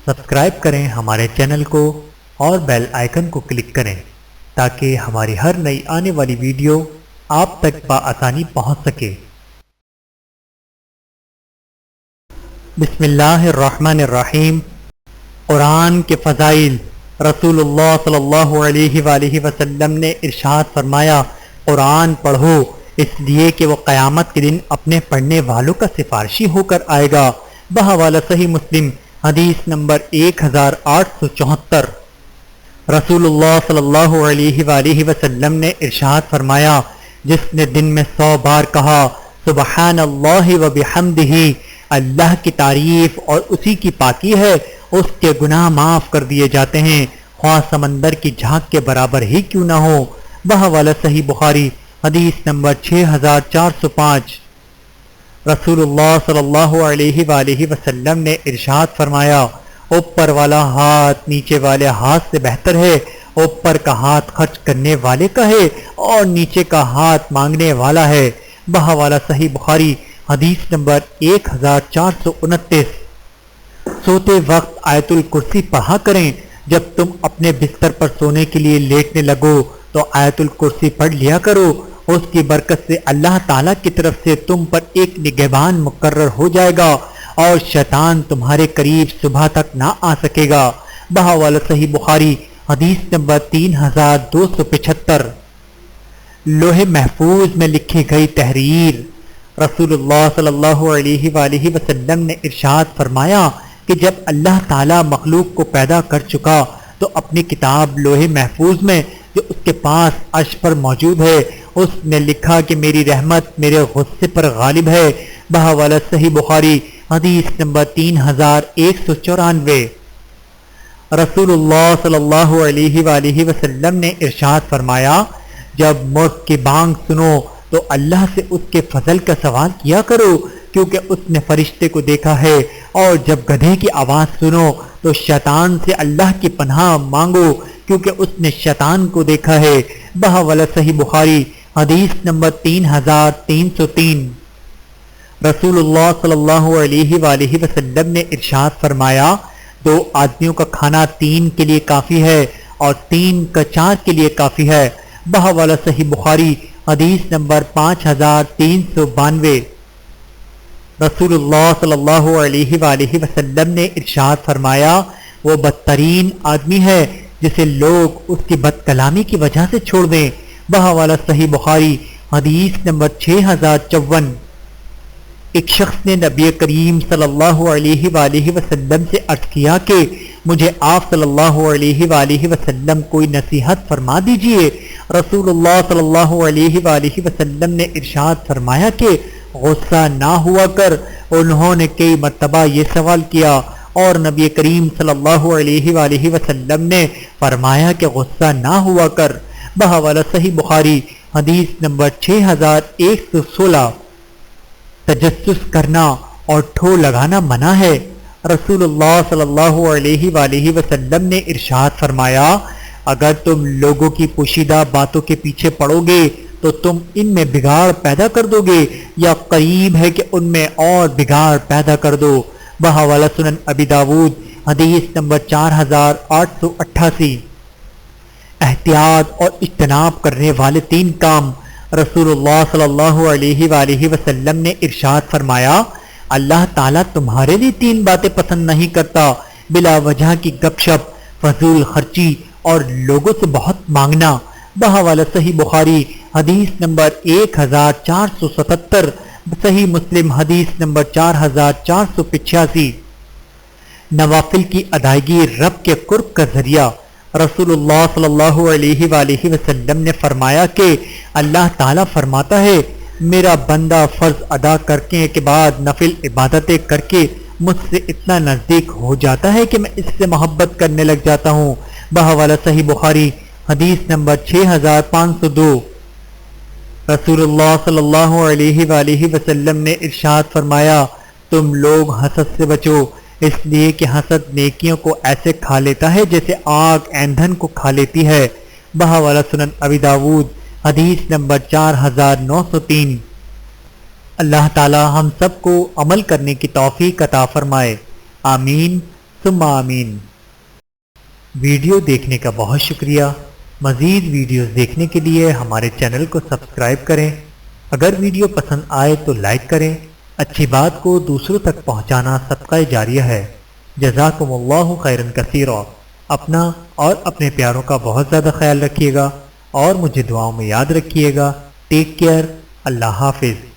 Subscribe کریں ہمارے channel کو اور بیل آئیکن کو کلک کریں تاکہ ہماری ہر نئی آنے والی ویڈیو آپ تک بآسانی پہنچ سکے۔ بسم اللہ الرحمن الرحیم۔ قرآن کے فضائل۔ رسول اللہ صلی اللہ علیہ وآلہ وسلم نے ارشاد فرمایا، قرآن پڑھو اس لیے کہ وہ قیامت کے دن اپنے پڑھنے والوں کا سفارشی ہو کر آئے گا۔ بحوالہ صحیح مسلم، حدیث نمبر 1874۔ رسول اللہ صلی اللہ علیہ وآلہ وسلم نے ارشاد فرمایا، جس نے دن میں 100 بار کہا سبحان اللہ و بحمدہ، اللہ کی تعریف اور اسی کی پاکی ہے، اس کے گناہ معاف کر دیے جاتے ہیں، خواہ سمندر کی جھاگ کے برابر ہی کیوں نہ ہو۔ بحوالہ صحیح بخاری، حدیث نمبر 6405۔ رسول اللہ صلی اللہ علیہ وآلہ وسلم نے ارشاد فرمایا، اوپر والا ہاتھ نیچے والے ہاتھ سے بہتر ہے، اوپر کا ہاتھ خرچ کرنے والے کا ہے اور نیچے کا ہاتھ مانگنے والا ہے۔ بحوالہ صحیح بخاری، حدیث نمبر 1429۔ سوتے وقت آیت الکرسی پڑھا کریں۔ جب تم اپنے بستر پر سونے کے لیے لیٹنے لگو تو آیت الکرسی پڑھ لیا کرو، اس کی برکت سے اللہ تعالیٰ کی طرف سے تم پر ایک نگہبان مقرر ہو جائے گا اور شیطان تمہارے قریب صبح تک نہ آ سکے گا۔ بحوالہ صحیح بخاری، حدیث نمبر 3275۔ لوح محفوظ میں لکھی گئی تحریر۔ رسول اللہ صلی اللہ علیہ وآلہ وسلم نے ارشاد فرمایا کہ جب اللہ تعالیٰ مخلوق کو پیدا کر چکا تو اپنی کتاب لوح محفوظ میں جو اس کے پاس عرش پر موجود ہے، اس نے لکھا کہ میری رحمت میرے غصے پر غالب ہے۔ بحوالہ صحیح بخاری، حدیث نمبر 3194۔ رسول اللہ صلی اللہ علیہ وآلہ وسلم نے ارشاد فرمایا، جب مرغ کی بانگ سنو تو اللہ سے اس کے فضل کا سوال کیا کرو کیونکہ اس نے فرشتے کو دیکھا ہے، اور جب گدھے کی آواز سنو تو شیطان سے اللہ کی پناہ مانگو کیونکہ اس نے شیطان کو دیکھا ہے۔ بحوالہ صحیح بخاری، حدیث نمبر 3303۔ رسول اللہ صلی اللہ علیہ وآلہ وسلم نے ارشاد فرمایا، 2 آدمیوں کا کھانا 3 کے لیے کافی ہے اور 3 کا 4 کے لیے کافی ہے۔ بحوالہ صحیح بخاری، حدیث نمبر 5392۔ رسول اللہ صلی اللہ علیہ وآلہ وسلم نے ارشاد فرمایا، وہ بدترین آدمی ہے جسے لوگ اس کی بد کلامی کی وجہ سے چھوڑ دیں۔ بحوالہ صحیح بخاری، حدیث نمبر 6054۔ ایک شخص نے نبی کریم صلی اللہ علیہ وآلہ وسلم سے عرض کیا کہ مجھے آپ صلی اللہ علیہ وآلہ وسلم کوئی نصیحت فرما دیجئے۔ رسول اللہ صلی اللہ علیہ وآلہ وسلم نے ارشاد فرمایا کہ غصہ نہ ہوا کر۔ انہوں نے کئی مرتبہ یہ سوال کیا اور نبی کریم صلی اللہ علیہ وآلہ وسلم نے فرمایا کہ غصہ نہ ہوا کر۔ بحوالہ صحیح بخاری، حدیث نمبر 6116۔ تجسس کرنا اور ٹھو لگانا منع ہے۔ رسول اللہ صلی اللہ علیہ وآلہ وسلم نے ارشاد فرمایا، اگر تم لوگوں کی پوشیدہ باتوں کے پیچھے پڑو گے تو تم ان میں بگاڑ پیدا کر دو گے یا قریب ہے کہ ان میں اور بگاڑ پیدا کر دو۔ بحوالہ سنن ابی داود، حدیث نمبر 4888۔ احتیاط اور اجتناب کرنے والے 3 کام۔ رسول اللہ صلی اللہ علیہ وآلہ وسلم نے ارشاد فرمایا، اللہ تعالیٰ تمہارے لیے 3 باتیں پسند نہیں کرتا، بلا وجہ کی گپ شپ، فضول خرچی اور لوگوں سے بہت مانگنا۔ بحوالہ صحیح بخاری، حدیث نمبر 1477۔ صحیح مسلم، حدیث نمبر 4485۔ نوافل کی ادائیگی رب کے قرب کا ذریعہ۔ رسول اللہ صلی اللہ علیہ وآلہ وسلم نے فرمایا کہ اللہ تعالیٰ فرماتا ہے، میرا بندہ فرض ادا کرنے کے بعد نفل عبادتیں کر کے مجھ سے اتنا نزدیک ہو جاتا ہے کہ میں اس سے محبت کرنے لگ جاتا ہوں۔ بحوالہ صحیح بخاری، حدیث نمبر 6502۔ رسول اللہ صلی اللہ علیہ وآلہ وسلم نے ارشاد فرمایا، تم لوگ حسد سے بچو، اس لیے کہ حسد نیکیوں کو ایسے کھا لیتا ہے جیسے آگ ایندھن کو کھا لیتی ہے۔ بحوالہ سنن ابی داود، حدیث نمبر 4903۔ اللہ تعالی ہم سب کو عمل کرنے کی توفیق عطا فرمائے، آمین ثم آمین۔ ویڈیو دیکھنے کا بہت شکریہ۔ مزید ویڈیوز دیکھنے کے لیے ہمارے چینل کو سبسکرائب کریں۔ اگر ویڈیو پسند آئے تو لائک کریں۔ اچھی بات کو دوسروں تک پہنچانا صدقہ جاریہ ہے۔ جزاکم اللہ خیرا کثیرا۔ اپنا اور اپنے پیاروں کا بہت زیادہ خیال رکھیے گا اور مجھے دعاؤں میں یاد رکھیے گا۔ Take care. اللہ حافظ۔